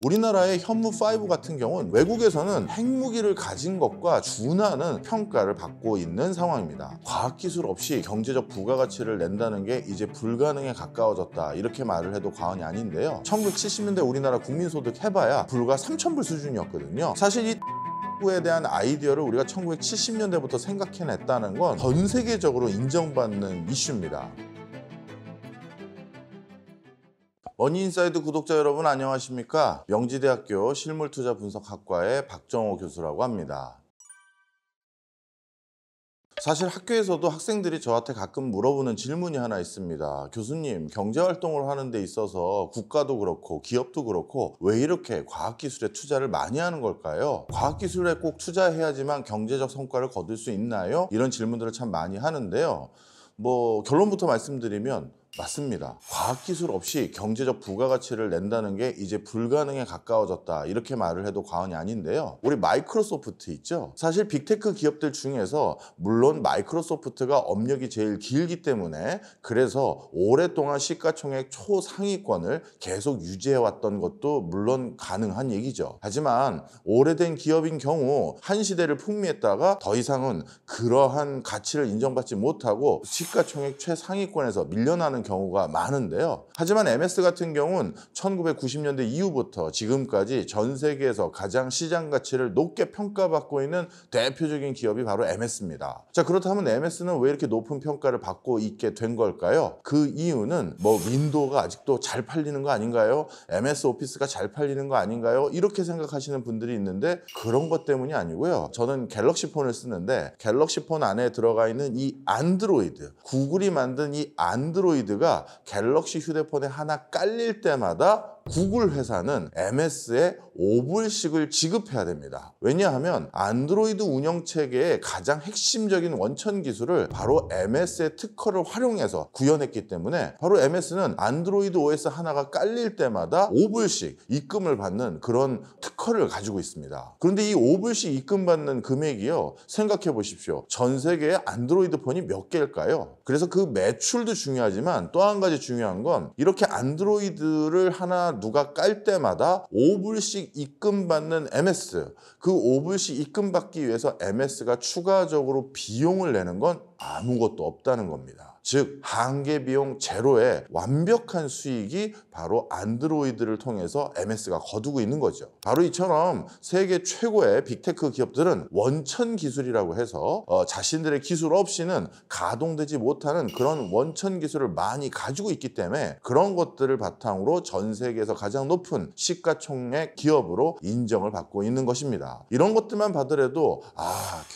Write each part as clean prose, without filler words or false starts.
우리나라의 현무5 같은 경우는 외국에서는 핵무기를 가진 것과 준하는 평가를 받고 있는 상황입니다. 과학기술 없이 경제적 부가가치를 낸다는 게 이제 불가능에 가까워졌다, 이렇게 말을 해도 과언이 아닌데요. 1970년대 우리나라 국민소득 해봐야 불과 3,000불 수준이었거든요. 사실 이 에 대한 아이디어를 우리가 1970년대부터 생각해냈다는 건 전 세계적으로 인정받는 이슈입니다. 머니인사이드 구독자 여러분 안녕하십니까? 명지대학교 실물투자분석학과의 박정호 교수라고 합니다. 사실 학교에서도 학생들이 저한테 가끔 물어보는 질문이 하나 있습니다. 교수님, 경제활동을 하는 데 있어서 국가도 그렇고 기업도 그렇고 왜 이렇게 과학기술에 투자를 많이 하는 걸까요? 과학기술에 꼭 투자해야지만 경제적 성과를 거둘 수 있나요? 이런 질문들을 참 많이 하는데요. 결론부터 말씀드리면 맞습니다. 과학기술 없이 경제적 부가가치를 낸다는 게 이제 불가능에 가까워졌다, 이렇게 말을 해도 과언이 아닌데요. 우리 마이크로소프트 있죠? 사실 빅테크 기업들 중에서 물론 마이크로소프트가 업력이 제일 길기 때문에 그래서 오랫동안 시가총액 초상위권을 계속 유지해왔던 것도 물론 가능한 얘기죠. 하지만 오래된 기업인 경우 한 시대를 풍미했다가 더 이상은 그러한 가치를 인정받지 못하고 시가총액 최상위권에서 밀려나는 경우가 많은데요. 하지만 MS 같은 경우는 1990년대 이후부터 지금까지 전 세계에서 가장 시장 가치를 높게 평가받고 있는 대표적인 기업이 바로 MS입니다. 자, 그렇다면 MS는 왜 이렇게 높은 평가를 받고 있게 된 걸까요? 그 이유는 윈도우가 아직도 잘 팔리는 거 아닌가요? MS 오피스가 잘 팔리는 거 아닌가요? 이렇게 생각하시는 분들이 있는데 그런 것 때문이 아니고요. 저는 갤럭시 폰을 쓰는데 갤럭시 폰 안에 들어가 있는 이 안드로이드, 구글이 만든 이 안드로이드가 갤럭시 휴대폰에 하나 깔릴 때마다 구글 회사는 MS에 5불씩을 지급해야 됩니다. 왜냐하면 안드로이드 운영체계의 가장 핵심적인 원천 기술을 바로 MS의 특허를 활용해서 구현했기 때문에 바로 MS는 안드로이드 OS 하나가 깔릴 때마다 5불씩 입금을 받는 그런 특허를 가지고 있습니다. 그런데 이 5불씩 입금받는 금액이요, 생각해 보십시오. 전 세계에 안드로이드 폰이 몇 개일까요? 그래서 그 매출도 중요하지만 또 한 가지 중요한 건 이렇게 안드로이드를 하나 누가 깔 때마다 5불씩 입금받는 MS, 그 5불씩 입금받기 위해서 MS가 추가적으로 비용을 내는 건 아무것도 없다는 겁니다. 즉 한계 비용 제로의 완벽한 수익이 바로 안드로이드를 통해서 MS가 거두고 있는 거죠. 바로 이처럼 세계 최고의 빅테크 기업들은 원천 기술이라고 해서 자신들의 기술 없이는 가동되지 못하는 그런 원천 기술을 많이 가지고 있기 때문에 그런 것들을 바탕으로 전 세계에서 가장 높은 시가총액 기업으로 인정을 받고 있는 것입니다. 이런 것들만 봐더라도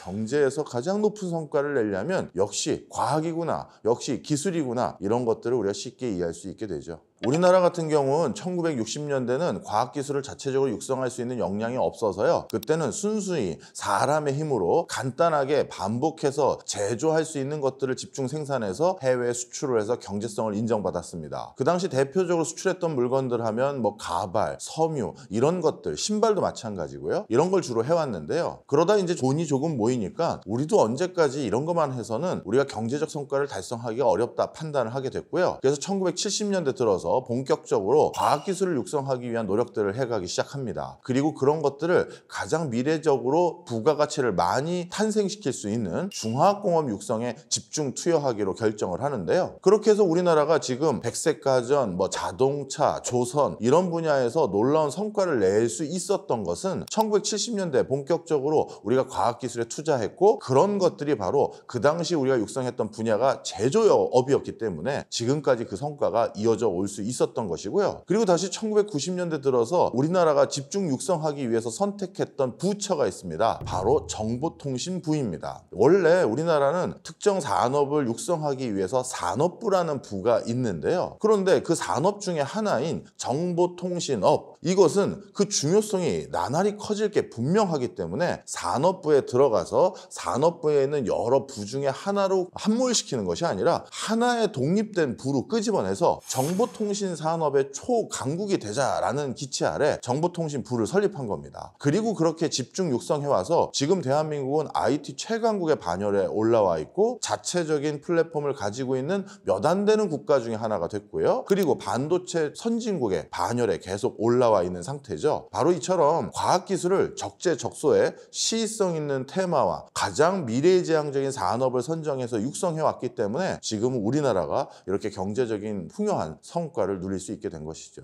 경제에서 가장 높은 성과를 내려면 역시 과학이구나, 역시 기술이구나, 이런 것들을 우리가 쉽게 이해할 수 있게 되죠. 우리나라 같은 경우는 1960년대는 과학기술을 자체적으로 육성할 수 있는 역량이 없어서요. 그때는 순수히 사람의 힘으로 간단하게 반복해서 제조할 수 있는 것들을 집중 생산해서 해외에 수출을 해서 경제성을 인정받았습니다. 그 당시 대표적으로 수출했던 물건들 하면 가발, 섬유 이런 것들, 신발도 마찬가지고요. 이런 걸 주로 해왔는데요. 그러다 이제 돈이 조금 모이니까 우리도 언제까지 이런 것만 해서는 우리가 경제적 성과를 달성하기가 어렵다 판단을 하게 됐고요. 그래서 1970년대 들어서 본격적으로 과학기술을 육성하기 위한 노력들을 해가기 시작합니다. 그리고 그런 것들을 가장 미래적으로 부가가치를 많이 탄생시킬 수 있는 중화학공업 육성에 집중 투여하기로 결정을 하는데요. 그렇게 해서 우리나라가 지금 백색가전, 자동차, 조선 이런 분야에서 놀라운 성과를 낼 수 있었던 것은 1970년대 본격적으로 우리가 과학기술에 투자했고 그런 것들이 바로 그 당시 우리가 육성했던 분야가 제조업이었기 때문에 지금까지 그 성과가 이어져 올 수 있었던 것이고요. 그리고 다시 1990년대 들어서 우리나라가 집중 육성하기 위해서 선택했던 부처가 있습니다. 바로 정보통신부입니다. 원래 우리나라는 특정 산업을 육성하기 위해서 산업부라는 부가 있는데요. 그런데 그 산업 중에 하나인 정보통신업, 이것은 그 중요성이 나날이 커질 게 분명하기 때문에 산업부에 들어가서 산업부에 있는 여러 부 중에 하나로 함몰시키는 것이 아니라 하나의 독립된 부로 끄집어내서 정보통신 산업의 초강국이 되자라는 기치 아래 정보통신부를 설립한 겁니다. 그리고 그렇게 집중 육성해와서 지금 대한민국은 IT 최강국의 반열에 올라와 있고 자체적인 플랫폼을 가지고 있는 몇 안 되는 국가 중에 하나가 됐고요. 그리고 반도체 선진국의 반열에 계속 올라와 올라와 있는 상태죠. 바로 이처럼 과학기술을 적재적소에 시의성 있는 테마와 가장 미래지향적인 산업을 선정해서 육성해왔기 때문에 지금 우리나라가 이렇게 경제적인 풍요한 성과를 누릴 수 있게 된 것이죠.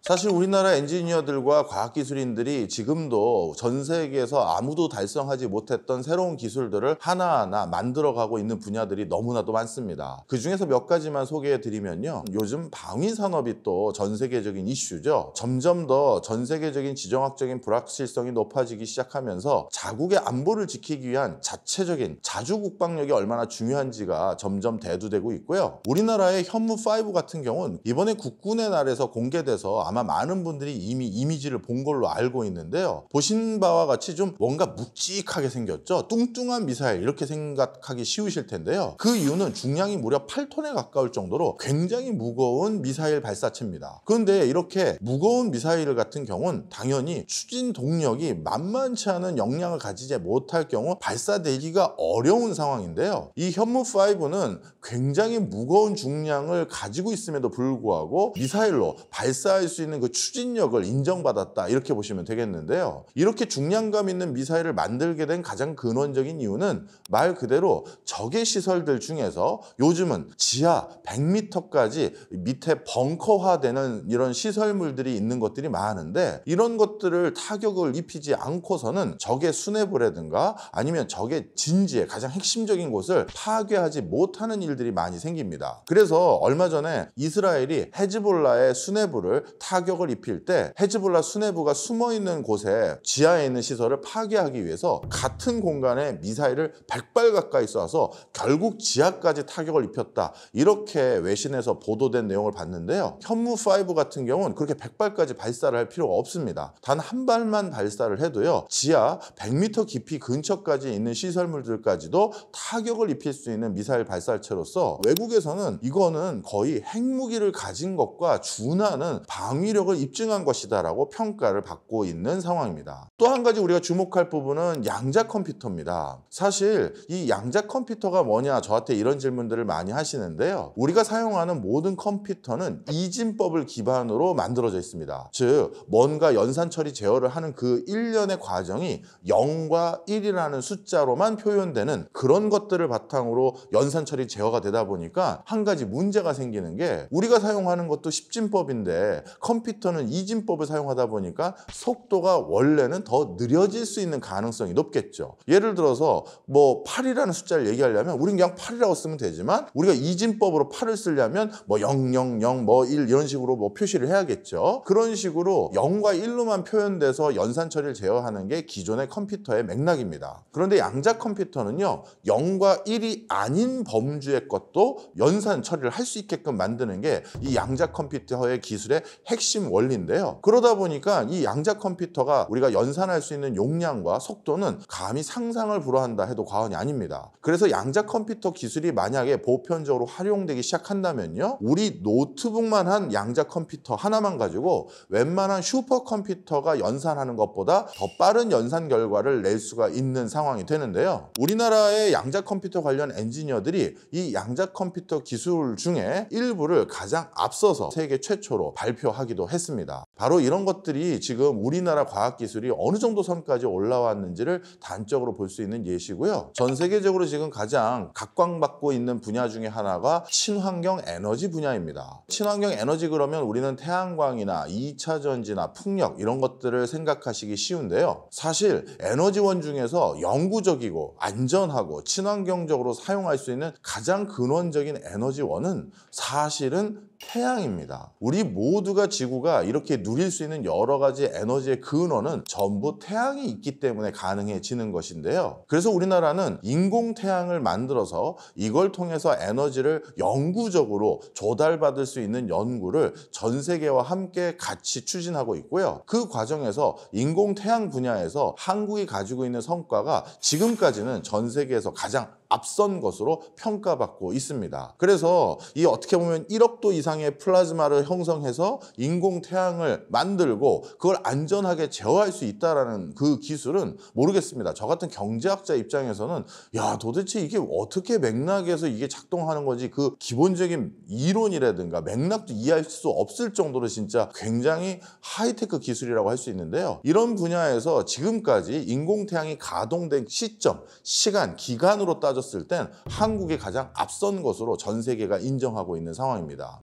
사실 우리나라 엔지니어들과 과학기술인들이 지금도 전 세계에서 아무도 달성하지 못했던 새로운 기술들을 하나하나 만들어가고 있는 분야들이 너무나도 많습니다. 그 중에서 몇 가지만 소개해 드리면요. 요즘 방위산업이 또 전 세계적인 이슈죠. 점점 더 전 세계적인 지정학적인 불확실성이 높아지기 시작하면서 자국의 안보를 지키기 위한 자체적인 자주국방력이 얼마나 중요한지가 점점 대두되고 있고요. 우리나라의 현무5 같은 경우는 이번에 국군의 날에서 공개돼서 아마 많은 분들이 이미 이미지를 본 걸로 알고 있는데요. 보신 바와 같이 좀 뭔가 묵직하게 생겼죠. 뚱뚱한 미사일 이렇게 생각하기 쉬우실 텐데요. 그 이유는 중량이 무려 8톤에 가까울 정도로 굉장히 무거운 미사일 발사체입니다. 그런데 이렇게 무거운 미사일 같은 경우는 당연히 추진 동력이 만만치 않은 역량을 가지지 못할 경우 발사되기가 어려운 상황인데요. 이 현무5는 굉장히 무거운 중량을 가지고 있음에도 불구하고 미사일로 발사할 수 있는 그 추진력을 인정받았다, 이렇게 보시면 되겠는데요. 이렇게 중량감 있는 미사일을 만들게 된 가장 근원적인 이유는 말 그대로 적의 시설들 중에서 요즘은 지하 100m까지 밑에 벙커화되는 이런 시설물들이 있는 것들이 많은데, 이런 것들을 타격을 입히지 않고서는 적의 수뇌부라든가 아니면 적의 진지의 가장 핵심적인 곳을 파괴하지 못하는 일들이 많이 생깁니다. 그래서 얼마 전에 이스라엘이 헤즈볼라의 수뇌부를 타격을 입힐 때 헤즈볼라 수뇌부가 숨어있는 곳에 지하에 있는 시설을 파괴하기 위해서 같은 공간에 미사일을 100발 가까이 쏴서 결국 지하까지 타격을 입혔다, 이렇게 외신에서 보도된 내용을 봤는데요. 현무5 같은 경우는 그렇게 100발까지 발사를 할 필요가 없습니다. 단 한 발만 발사를 해도요, 지하 100m 깊이 근처까지 있는 시설물들까지도 타격을 입힐 수 있는 미사일 발사체로서 외국에서는 이거는 거의 핵무기를 가진 것과 준하는 방위력을 입증한 것이다라고 평가를 받고 있는 상황입니다. 또 한 가지 우리가 주목할 부분은 양자 컴퓨터입니다. 사실 이 양자 컴퓨터가 뭐냐, 저한테 이런 질문들을 많이 하시는데요. 우리가 사용하는 모든 컴퓨터는 이진법을 기반으로 만들어져 있습니다. 즉 뭔가 연산 처리 제어를 하는 그 일련의 과정이 0과 1이라는 숫자로만 표현되는 그런 것들을 바탕으로 연산 처리 제어가 되다 보니까 한 가지 문제가 생기는 게, 우리가 사용하는 것도 10진법인데 컴퓨터는 2진법을 사용하다 보니까 속도가 원래는 더 느려질 수 있는 가능성이 높겠죠. 예를 들어서 뭐 8이라는 숫자를 얘기하려면 우린 그냥 8이라고 쓰면 되지만, 우리가 2진법으로 8을 쓰려면 뭐 000 뭐 1 이런 식으로 뭐 표시를 해야겠죠. 그런 식으로 0과 1로만 표현돼서 연산 처리를 제어하는 게 기존의 컴퓨터의 맥락입니다. 그런데 양자 컴퓨터는요, 0과 1이 아닌 범주의 것도 연산 처리를 할 수 있게끔 만드는 게 이 양자 컴퓨터의 기술의 핵심 원리인데요. 그러다 보니까 이 양자 컴퓨터가 우리가 연산할 수 있는 용량과 속도는 감히 상상을 불허한다 해도 과언이 아닙니다. 그래서 양자 컴퓨터 기술이 만약에 보편적으로 활용되기 시작한다면요, 우리 노트북만 한 양자 컴퓨터 하나만 가지고 웬만한 슈퍼컴퓨터가 연산하는 것보다 더 빠른 연산 결과를 낼 수가 있는 상황이 되는데요. 우리나라의 양자 컴퓨터 관련 엔지니어들이 이 양자 컴퓨터 기술 중에 일부를 가장 앞서서 세계 최초로 발표하기도 했습니다. 바로 이런 것들이 지금 우리나라 과학기술이 어느 정도 선까지 올라왔는지를 단적으로 볼 수 있는 예시고요. 전 세계적으로 지금 가장 각광받고 있는 분야 중에 하나가 친환경 에너지 분야입니다. 친환경 에너지 그러면 우리는 태양광이나 2차 전지나 풍력 이런 것들을 생각하시기 쉬운데요. 사실 에너지원 중에서 영구적이고 안전하고 친환경적으로 사용할 수 있는 가장 근원적인 에너지원은 사실은 태양입니다. 우리 모두가 지구가 이렇게 누릴 수 있는 여러 가지 에너지의 근원은 전부 태양이 있기 때문에 가능해지는 것인데요. 그래서 우리나라는 인공태양을 만들어서 이걸 통해서 에너지를 영구적으로 조달받을 수 있는 연구를 전 세계와 함께 같이 추진하고 있고요. 그 과정에서 인공태양 분야에서 한국이 가지고 있는 성과가 지금까지는 전 세계에서 가장 앞선 것으로 평가받고 있습니다. 그래서 이 어떻게 보면 1억 도 이상의 플라즈마를 형성해서 인공 태양을 만들고 그걸 안전하게 제어할 수 있다라는 그 기술은 모르겠습니다. 저 같은 경제학자 입장에서는 야, 도대체 이게 어떻게 맥락에서 이게 작동하는 건지 그 기본적인 이론이라든가 맥락도 이해할 수 없을 정도로 진짜 굉장히 하이테크 기술이라고 할 수 있는데요. 이런 분야에서 지금까지 인공태양이 가동된 시점, 시간, 기간으로 따졌을 땐 한국이 가장 앞선 것으로 전 세계가 인정하고 있는 상황입니다.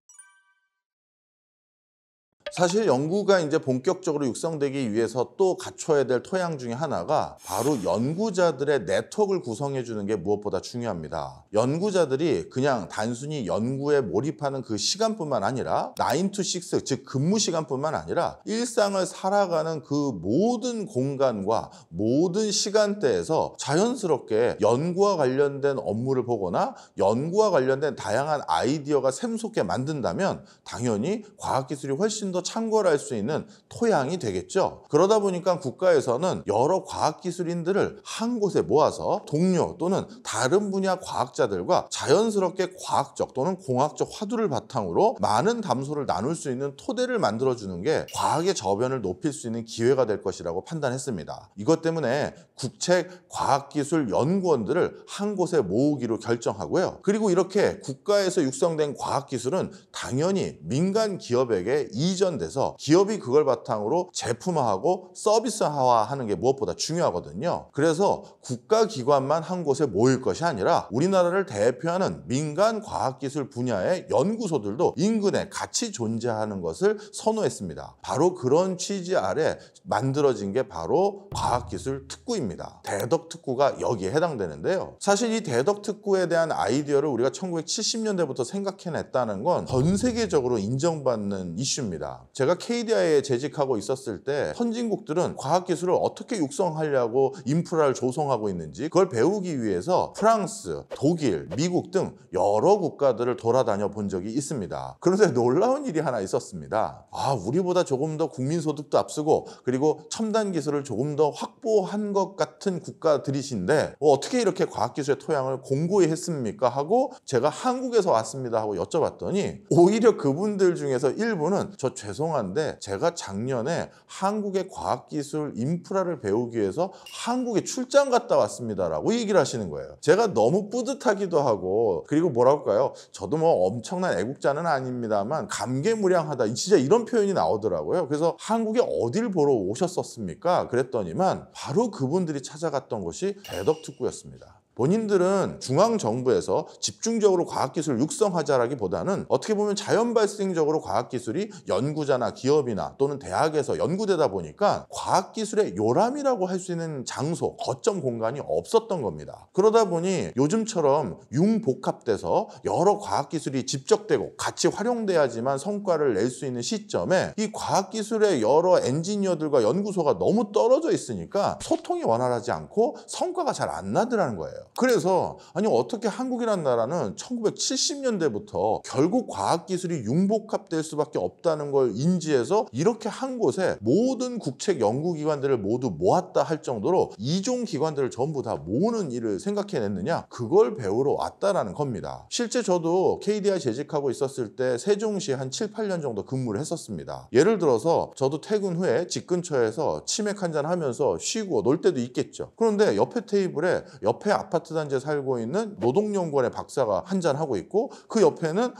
사실 연구가 이제 본격적으로 육성되기 위해서 또 갖춰야 될 토양 중에 하나가 바로 연구자들의 네트워크를 구성해 주는 게 무엇보다 중요합니다. 연구자들이 그냥 단순히 연구에 몰입하는 그 시간뿐만 아니라 9 to 6, 즉 근무 시간뿐만 아니라 일상을 살아가는 그 모든 공간과 모든 시간대에서 자연스럽게 연구와 관련된 업무를 보거나 연구와 관련된 다양한 아이디어가 샘솟게 만든다면 당연히 과학기술이 훨씬 더 참고를 할 수 있는 토양이 되겠죠. 그러다 보니까 국가에서는 여러 과학기술인들을 한 곳에 모아서 동료 또는 다른 분야 과학자들과 자연스럽게 과학적 또는 공학적 화두를 바탕으로 많은 담소를 나눌 수 있는 토대를 만들어주는 게 과학의 저변을 높일 수 있는 기회가 될 것이라고 판단했습니다. 이것 때문에 국책 과학기술 연구원들을 한 곳에 모으기로 결정하고요. 그리고 이렇게 국가에서 육성된 과학기술은 당연히 민간 기업에게 이전돼서 기업이 그걸 바탕으로 제품화하고 서비스화하는 게 무엇보다 중요하거든요. 그래서 국가기관만 한 곳에 모일 것이 아니라 우리나라를 대표하는 민간 과학기술 분야의 연구소들도 인근에 같이 존재하는 것을 선호했습니다. 바로 그런 취지 아래 만들어진 게 바로 과학기술 특구입니다. 대덕특구가 여기에 해당되는데요. 사실 이 대덕특구에 대한 아이디어를 우리가 1970년대부터 생각해냈다는 건 전 세계적으로 인정받는 이슈입니다. 제가 KDI에 재직하고 있었을 때 선진국들은 과학기술을 어떻게 육성하려고 인프라를 조성하고 있는지 그걸 배우기 위해서 프랑스, 독일, 미국 등 여러 국가들을 돌아다녀 본 적이 있습니다. 그런데 놀라운 일이 하나 있었습니다. 우리보다 조금 더 국민소득도 앞서고 그리고 첨단 기술을 조금 더 확보한 것 같은 국가들이신데 어떻게 이렇게 과학기술의 토양을 공고히 했습니까? 하고 제가 한국에서 왔습니다 하고 여쭤봤더니 오히려 그분들 중에서 일부는 저 죄송한데 제가 작년에 한국의 과학기술 인프라를 배우기 위해서 한국에 출장 갔다 왔습니다라고 얘기를 하시는 거예요. 제가 너무 뿌듯하기도 하고 그리고 뭐랄까요? 저도 뭐 엄청난 애국자는 아닙니다만 감개무량하다. 진짜 이런 표현이 나오더라고요. 그래서 한국에 어딜 보러 오셨었습니까? 그랬더니만 바로 그분들이 찾아갔던 곳이 대덕특구였습니다. 본인들은 중앙정부에서 집중적으로 과학기술을 육성하자라기보다는 어떻게 보면 자연 발생적으로 과학기술이 연구자나 기업이나 또는 대학에서 연구되다 보니까 과학기술의 요람이라고 할 수 있는 장소, 거점 공간이 없었던 겁니다. 그러다 보니 요즘처럼 융복합돼서 여러 과학기술이 집적되고 같이 활용돼야지만 성과를 낼 수 있는 시점에 이 과학기술의 여러 엔지니어들과 연구소가 너무 떨어져 있으니까 소통이 원활하지 않고 성과가 잘 안 나더라는 거예요. 그래서 아니 어떻게 한국이라는 나라는 1970년대부터 결국 과학기술이 융복합될 수밖에 없다는 걸 인지해서 이렇게 한 곳에 모든 국책 연구기관들을 모두 모았다 할 정도로 이종 기관들을 전부 다 모으는 일을 생각해냈느냐? 그걸 배우러 왔다라는 겁니다. 실제 저도 KDI 재직하고 있었을 때 세종시에 한 7, 8년 정도 근무를 했었습니다. 예를 들어서 저도 퇴근 후에 집 근처에서 치맥 한잔 하면서 쉬고 놀 때도 있겠죠. 그런데 옆에 테이블에 옆에 아파트 단지에 살고 있는 노동연구원의 박사가 한잔하고 있고 그 옆에는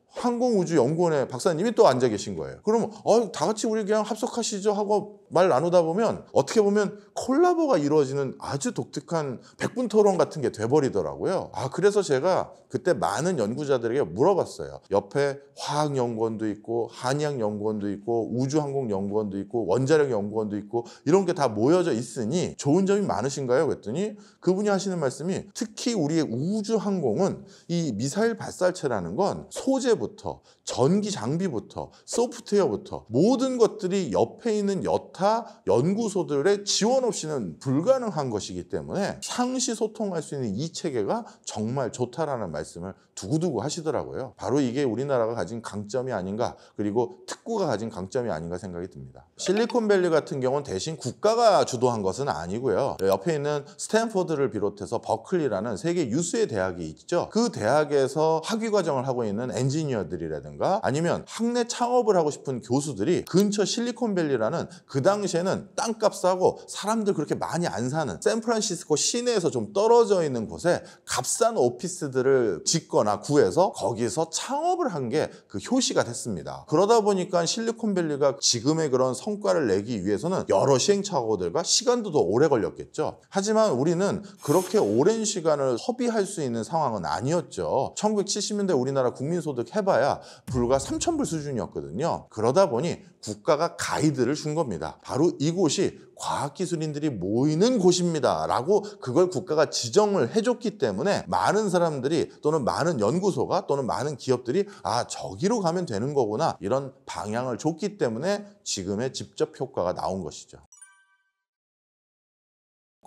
항공우주연구원의 박사님이 또 앉아 계신 거예요. 그러면 다 같이 우리 그냥 합석하시죠 하고 말 나누다 보면 어떻게 보면 콜라보가 이루어지는 아주 독특한 백분토론 같은 게 돼버리더라고요. 그래서 제가 그때 많은 연구자들에게 물어봤어요. 옆에 화학연구원도 있고 한의학연구원도 있고 우주항공연구원도 있고 원자력연구원도 있고 이런 게 다 모여져 있으니 좋은 점이 많으신가요? 그랬더니 그분이 하시는 말씀이 특히 우리의 우주항공은 이 미사일 발사체라는 건 소재부터 전기 장비부터 소프트웨어부터 모든 것들이 옆에 있는 여타 기타 연구소들의 지원 없이는 불가능한 것이기 때문에 상시 소통할 수 있는 이 체계가 정말 좋다라는 말씀을 두고두고 하시더라고요. 바로 이게 우리나라가 가진 강점이 아닌가, 그리고 특구가 가진 강점이 아닌가 생각이 듭니다. 실리콘밸리 같은 경우는 대신 국가가 주도한 것은 아니고요. 옆에 있는 스탠포드를 비롯해서 버클리라는 세계 유수의 대학이 있죠. 그 대학에서 학위 과정을 하고 있는 엔지니어들이라든가 아니면 학내 창업을 하고 싶은 교수들이 근처 실리콘밸리라는 그 당시에는 땅값 싸고 사람들 그렇게 많이 안 사는 샌프란시스코 시내에서 좀 떨어져 있는 곳에 값싼 오피스들을 짓거나 구해서 거기서 창업을 한 게 그 효시가 됐습니다. 그러다 보니까 실리콘밸리가 지금의 그런 성과를 내기 위해서는 여러 시행착오들과 시간도 더 오래 걸렸겠죠. 하지만 우리는 그렇게 오랜 시간을 허비할 수 있는 상황은 아니었죠. 1970년대 우리나라 국민소득 해봐야 불과 3,000불 수준이었거든요. 그러다 보니 국가가 가이드를 준 겁니다. 바로 이곳이 과학기술인들이 모이는 곳입니다 라고 그걸 국가가 지정을 해줬기 때문에 많은 사람들이 또는 많은 연구소가 또는 많은 기업들이 저기로 가면 되는 거구나 이런 방향을 줬기 때문에 지금의 직접 효과가 나온 것이죠.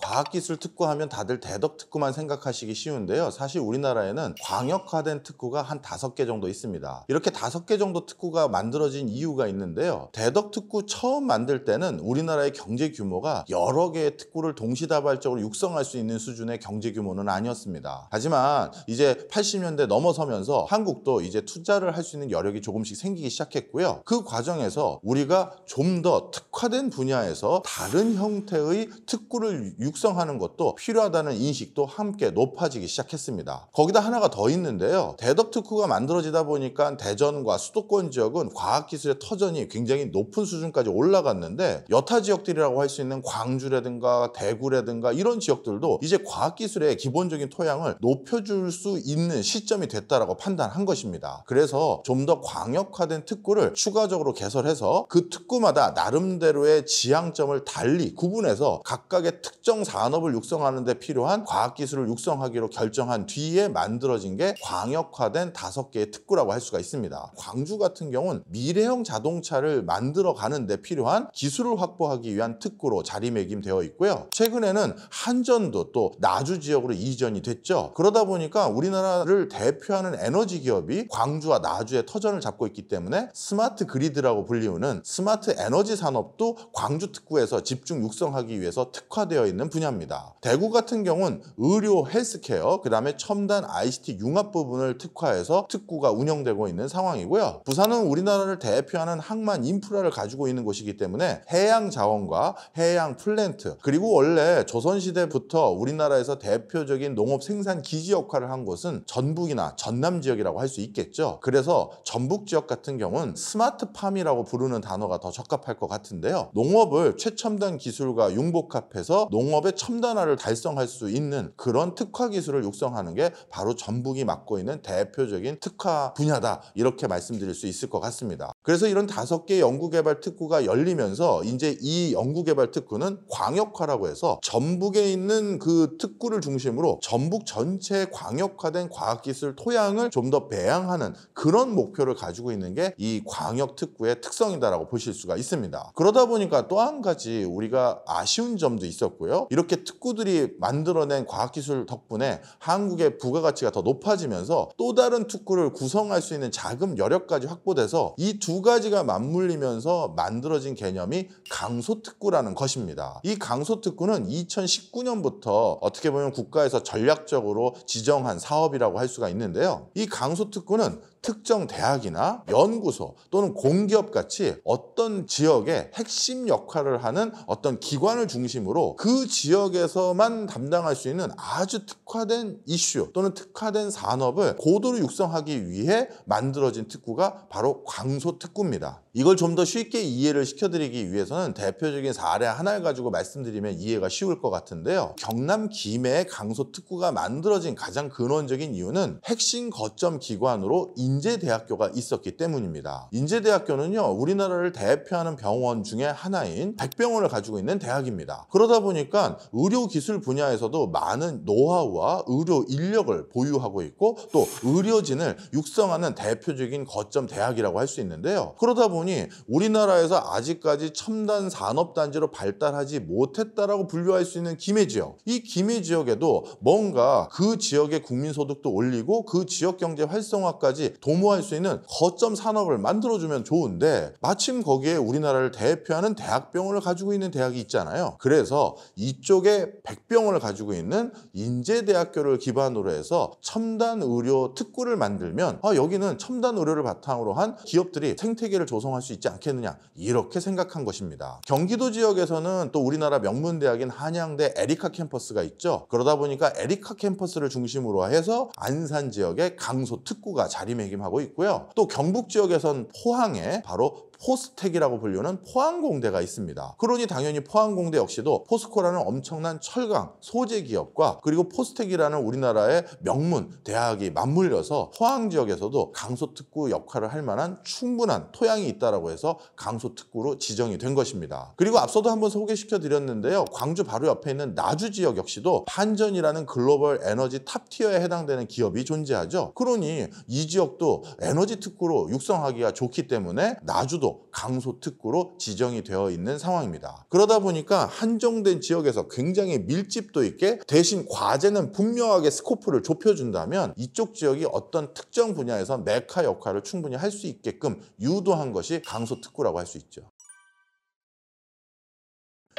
과학기술 특구하면 다들 대덕 특구만 생각하시기 쉬운데요. 사실 우리나라에는 광역화된 특구가 한 5개 정도 있습니다. 이렇게 5개 정도 특구가 만들어진 이유가 있는데요. 대덕 특구 처음 만들 때는 우리나라의 경제 규모가 여러 개의 특구를 동시다발적으로 육성할 수 있는 수준의 경제 규모는 아니었습니다. 하지만 이제 80년대 넘어서면서 한국도 이제 투자를 할 수 있는 여력이 조금씩 생기기 시작했고요. 그 과정에서 우리가 좀 더 특화된 분야에서 다른 형태의 특구를 육성하는 것도 필요하다는 인식도 함께 높아지기 시작했습니다. 거기다 하나가 더 있는데요. 대덕 특구가 만들어지다 보니까 대전과 수도권 지역은 과학기술의 터전이 굉장히 높은 수준까지 올라갔는데 여타 지역들이라고 할 수 있는 광주라든가 대구라든가 이런 지역들도 이제 과학기술의 기본적인 토양을 높여줄 수 있는 시점이 됐다라고 판단한 것입니다. 그래서 좀 더 광역화된 특구를 추가적으로 개설해서 그 특구마다 나름대로의 지향점을 달리 구분해서 각각의 특정 산업을 육성하는 데 필요한 과학기술을 육성하기로 결정한 뒤에 만들어진 게 광역화된 5개의 특구라고 할 수가 있습니다. 광주 같은 경우는 미래형 자동차를 만들어 가는 데 필요한 기술을 확보하기 위한 특구로 자리매김되어 있고요. 최근에는 한전도 또 나주 지역으로 이전이 됐죠. 그러다 보니까 우리나라를 대표하는 에너지 기업이 광주와 나주의 터전을 잡고 있기 때문에 스마트 그리드라고 불리우는 스마트 에너지 산업도 광주 특구에서 집중 육성하기 위해서 특화되어 있는 분야입니다. 대구 같은 경우는 의료, 헬스케어, 그 다음에 첨단 ICT 융합 부분을 특화해서 특구가 운영되고 있는 상황이고요. 부산은 우리나라를 대표하는 항만 인프라를 가지고 있는 곳이기 때문에 해양 자원과 해양 플랜트, 그리고 원래 조선시대부터 우리나라에서 대표적인 농업 생산 기지 역할을 한 곳은 전북이나 전남 지역이라고 할 수 있겠죠. 그래서 전북 지역 같은 경우는 스마트팜이라고 부르는 단어가 더 적합할 것 같은데요. 농업을 최첨단 기술과 융복합해서 농업의 첨단화를 달성할 수 있는 그런 특화 기술을 육성하는 게 바로 전북이 맡고 있는 대표적인 특화 분야다, 이렇게 말씀드릴 수 있을 것 같습니다. 그래서 이런 5개의 연구개발 특구가 열리면서 이제 이 연구개발 특구는 광역화라고 해서 전북에 있는 그 특구를 중심으로 전북 전체의 광역화된 과학기술 토양을 좀 더 배양하는 그런 목표를 가지고 있는 게 이 광역 특구의 특성이다라고 보실 수가 있습니다. 그러다 보니까 또 한 가지 우리가 아쉬운 점도 있었고요. 이렇게 특구들이 만들어낸 과학기술 덕분에 한국의 부가가치가 더 높아지면서 또 다른 특구를 구성할 수 있는 자금 여력까지 확보돼서 이 두 가지가 맞물리면서 만들어진 개념이 강소특구라는 것입니다. 이 강소특구는 2019년부터 어떻게 보면 국가에서 전략적으로 지정한 사업이라고 할 수가 있는데요. 이 강소특구는 특정 대학이나 연구소 또는 공기업 같이 어떤 지역의 핵심 역할을 하는 어떤 기관을 중심으로 그 지역에서만 담당할 수 있는 아주 특화된 이슈 또는 특화된 산업을 고도로 육성하기 위해 만들어진 특구가 바로 강소특구입니다. 이걸 좀 더 쉽게 이해를 시켜드리기 위해서는 대표적인 사례 하나를 가지고 말씀드리면 이해가 쉬울 것 같은데요. 경남 김해의 강소특구가 만들어진 가장 근원적인 이유는 핵심 거점 기관으로 인제대학교가 있었기 때문입니다. 인제대학교는요, 우리나라를 대표하는 병원 중에 하나인 백병원을 가지고 있는 대학입니다. 그러다 보니까 의료기술 분야에서도 많은 노하우와 의료 인력을 보유하고 있고 또 의료진을 육성하는 대표적인 거점 대학이라고 할 수 있는데요. 그러다 보니 보니 우리나라에서 아직까지 첨단 산업단지로 발달하지 못했다라고 분류할 수 있는 기매지역, 이 기매지역에도 뭔가 그 지역의 국민소득도 올리고 그 지역 경제 활성화까지 도모할 수 있는 거점 산업을 만들어주면 좋은데, 마침 거기에 우리나라를 대표하는 대학병원을 가지고 있는 대학이 있잖아요. 그래서 이쪽에 백병원을 가지고 있는 인제대학교를 기반으로 해서 첨단 의료 특구를 만들면 여기는 첨단 의료를 바탕으로 한 기업들이 생태계를 조성할 수 있지 않겠느냐, 이렇게 생각한 것입니다. 경기도 지역에서는 또 우리나라 명문대학인 한양대 에리카 캠퍼스가 있죠. 그러다 보니까 에리카 캠퍼스를 중심으로 해서 안산 지역에 강소 특구가 자리매김하고 있고요. 또 경북 지역에선 포항에 바로 포스텍이라고 불리는 포항공대가 있습니다. 그러니 당연히 포항공대 역시도 포스코라는 엄청난 철강 소재 기업과 그리고 포스텍이라는 우리나라의 명문 대학이 맞물려서 포항 지역에서도 강소특구 역할을 할 만한 충분한 토양이 있다라고 해서 강소특구로 지정이 된 것입니다. 그리고 앞서도 한번 소개시켜 드렸는데요. 광주 바로 옆에 있는 나주 지역 역시도 한전이라는 글로벌 에너지 탑티어에 해당되는 기업이 존재하죠. 그러니 이 지역도 에너지 특구로 육성하기가 좋기 때문에 나주도 강소특구로 지정이 되어 있는 상황입니다. 그러다 보니까 한정된 지역에서 굉장히 밀집도 있게, 대신 과제는 분명하게 스코프를 좁혀준다면 이쪽 지역이 어떤 특정 분야에서 메카 역할을 충분히 할 수 있게끔 유도한 것이 강소특구라고 할 수 있죠.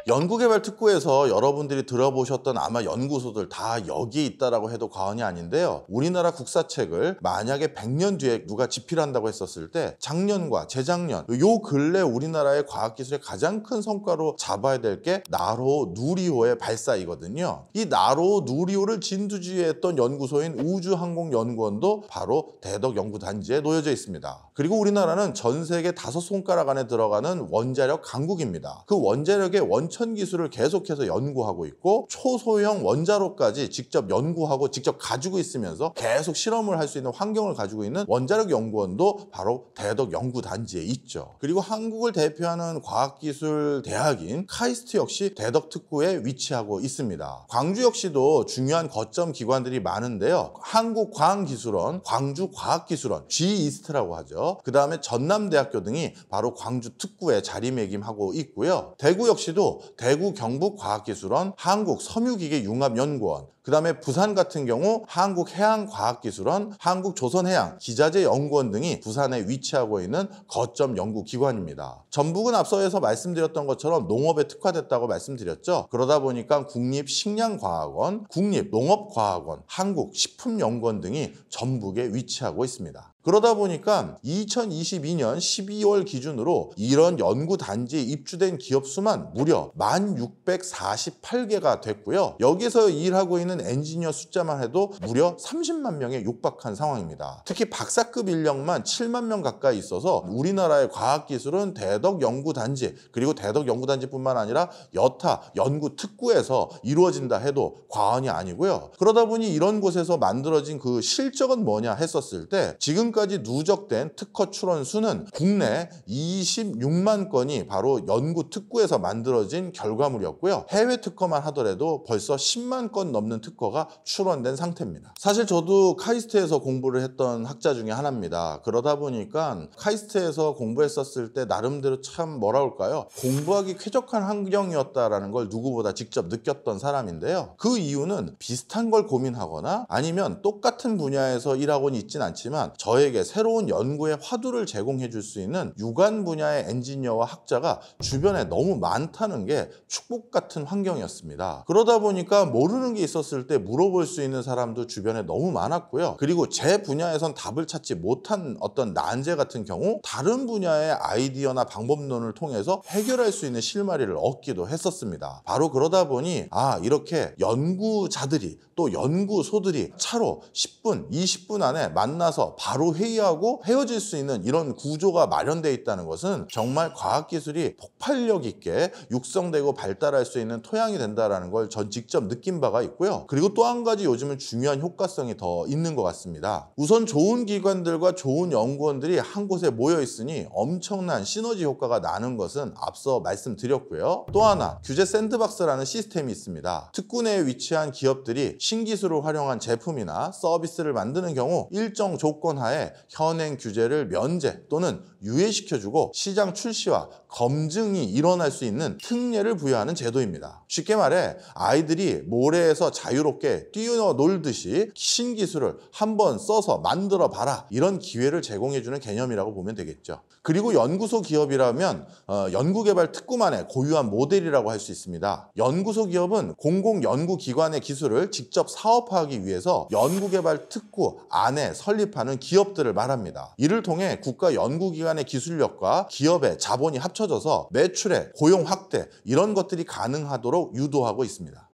연구개발 특구에서 여러분들이 들어보셨던 아마 연구소들 다 여기에 있다라고 해도 과언이 아닌데요. 우리나라 국사책을 만약에 100년 뒤에 누가 집필한다고 했었을 때 작년과 재작년 요 근래 우리나라의 과학기술의 가장 큰 성과로 잡아야 될 게 나로 누리호의 발사이거든요. 이 나로 누리호를 진두지휘했던 연구소인 우주항공연구원도 바로 대덕연구단지에 놓여져 있습니다. 그리고 우리나라는 전 세계 5손가락 안에 들어가는 원자력 강국입니다. 그 원자력의 원천 기술을 계속해서 연구하고 있고 초소형 원자로까지 직접 연구하고 직접 가지고 있으면서 계속 실험을 할 수 있는 환경을 가지고 있는 원자력 연구원도 바로 대덕 연구단지에 있죠. 그리고 한국을 대표하는 과학기술 대학인 카이스트 역시 대덕 특구에 위치하고 있습니다. 광주 역시도 중요한 거점 기관들이 많은데요. 한국과학기술원, 광주과학기술원, G-이스트라고 하죠. 그 다음에 전남대학교 등이 바로 광주 특구에 자리매김하고 있고요. 대구 역시도 대구 경북과학기술원, 한국섬유기계융합연구원, 그 다음에 부산 같은 경우 한국해양과학기술원, 한국조선해양기자재연구원 등이 부산에 위치하고 있는 거점 연구기관입니다. 전북은 앞서서 말씀드렸던 것처럼 농업에 특화됐다고 말씀드렸죠. 그러다 보니까 국립식량과학원, 국립농업과학원, 한국식품연구원 등이 전북에 위치하고 있습니다. 그러다 보니까 2022년 12월 기준으로 이런 연구단지에 입주된 기업 수만 무려 1648개가 됐고요. 여기서 일하고 있는 엔지니어 숫자만 해도 무려 30만 명에 육박한 상황입니다. 특히 박사급 인력만 7만 명 가까이 있어서 우리나라의 과학기술은 대덕연구단지, 그리고 대덕연구단지뿐만 아니라 여타 연구특구에서 이루어진다 해도 과언이 아니고요. 그러다 보니 이런 곳에서 만들어진 그 실적은 뭐냐 했었을 때 지금까지 누적된 특허 출원 수는 국내 26만 건이 바로 연구 특구에서 만들어진 결과물이었고요. 해외 특허만 하더라도 벌써 10만 건 넘는 특허가 출원된 상태입니다. 사실 저도 카이스트에서 공부를 했던 학자 중에 하나입니다. 그러다 보니까 카이스트에서 공부했었을 때 나름대로 참 뭐라 할까요? 공부하기 쾌적한 환경이었다라는 걸 누구보다 직접 느꼈던 사람인데요. 그 이유는 비슷한 걸 고민하거나 아니면 똑같은 분야에서 일하고는 있진 않지만 저에게 새로운 연구의 화두를 제공해 줄 수 있는 유관 분야의 엔지니어와 학자가 주변에 너무 많다는 게 축복 같은 환경이었습니다. 그러다 보니까 모르는 게 있었을 때 물어볼 수 있는 사람도 주변에 너무 많았고요. 그리고 제 분야에선 답을 찾지 못한 어떤 난제 같은 경우 다른 분야의 아이디어나 방법론을 통해서 해결할 수 있는 실마리를 얻기도 했었습니다. 바로 그러다 보니 이렇게 연구자들이 또 연구소들이 차로 10분, 20분 안에 만나서 바로 회의하고 헤어질 수 있는 이런 구조가 마련되어 있다는 것은 정말 과학기술이 폭발력 있게 육성되고 발달할 수 있는 토양이 된다는 걸 전 직접 느낀 바가 있고요. 그리고 또 한 가지 요즘은 중요한 효과성이 더 있는 것 같습니다. 우선 좋은 기관들과 좋은 연구원들이 한 곳에 모여 있으니 엄청난 시너지 효과가 나는 것은 앞서 말씀드렸고요. 또 하나, 규제 샌드박스라는 시스템이 있습니다. 특구 내에 위치한 기업들이 신기술을 활용한 제품이나 서비스를 만드는 경우 일정 조건 하에 현행 규제를 면제 또는 유예시켜주고 시장 출시와 검증이 일어날 수 있는 특례를 부여하는 제도입니다. 쉽게 말해 아이들이 모래에서 자유롭게 뛰어놀듯이 신기술을 한번 써서 만들어 봐라, 이런 기회를 제공해주는 개념이라고 보면 되겠죠. 그리고 연구소 기업이라면 연구개발 특구만의 고유한 모델이라고 할 수 있습니다. 연구소 기업은 공공연구기관의 기술을 직접 사업화하기 위해서 연구개발 특구 안에 설립하는 기업들을 말합니다. 이를 통해 국가 연구기관의 기술력과 기업의 자본이 합쳐져서 매출의 고용 확대, 이런 것들이 가능하도록 유도하고 있습니다.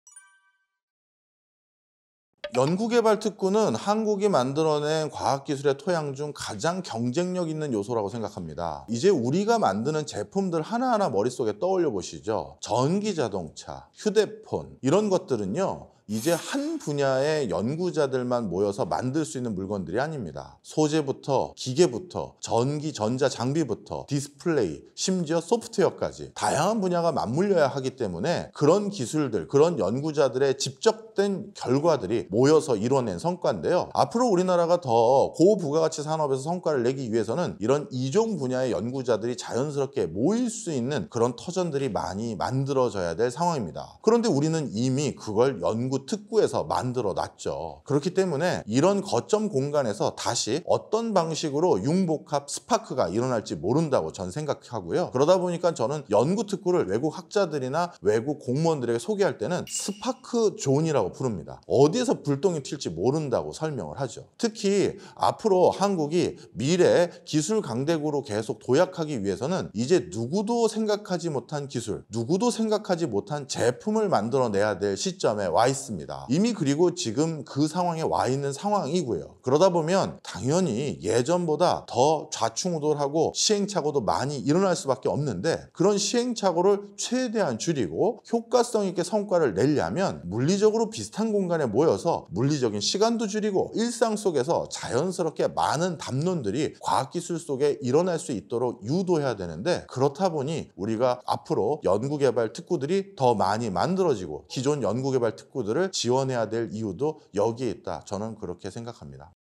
연구개발 특구는 한국이 만들어낸 과학기술의 토양 중 가장 경쟁력 있는 요소라고 생각합니다. 이제 우리가 만드는 제품들 하나하나 머릿속에 떠올려 보시죠. 전기자동차, 휴대폰, 이런 것들은요, 이제 한 분야의 연구자들만 모여서 만들 수 있는 물건들이 아닙니다. 소재부터 기계부터 전기 전자 장비부터 디스플레이, 심지어 소프트웨어까지 다양한 분야가 맞물려야 하기 때문에 그런 기술들, 그런 연구자들의 집적된 결과들이 모여서 이뤄낸 성과인데요. 앞으로 우리나라가 더 고부가가치 산업에서 성과를 내기 위해서는 이런 이종 분야의 연구자들이 자연스럽게 모일 수 있는 그런 터전들이 많이 만들어져야 될 상황입니다. 그런데 우리는 이미 그걸 연구 특구에서 만들어 놨죠. 그렇기 때문에 이런 거점 공간에서 다시 어떤 방식으로 융복합 스파크가 일어날지 모른다고 전 생각하고요. 그러다 보니까 저는 연구 특구를 외국 학자들이나 외국 공무원들에게 소개할 때는 스파크 존이라고 부릅니다. 어디에서 불똥이 튈지 모른다고 설명을 하죠. 특히 앞으로 한국이 미래 기술 강대국으로 계속 도약하기 위해서는 이제 누구도 생각하지 못한 기술, 누구도 생각하지 못한 제품을 만들어내야 될 시점에 와 있습니다. 이미 그리고 지금 그 상황에 와 있는 상황이고요. 그러다 보면 당연히 예전보다 더 좌충우돌하고 시행착오도 많이 일어날 수밖에 없는데, 그런 시행착오를 최대한 줄이고 효과성 있게 성과를 내려면 물리적으로 비슷한 공간에 모여서 물리적인 시간도 줄이고 일상 속에서 자연스럽게 많은 담론들이 과학기술 속에 일어날 수 있도록 유도해야 되는데, 그렇다 보니 우리가 앞으로 연구개발 특구들이 더 많이 만들어지고 기존 연구개발 특구들을 지원해야 될 이유도 여기에 있다, 저는 그렇게 생각합니다.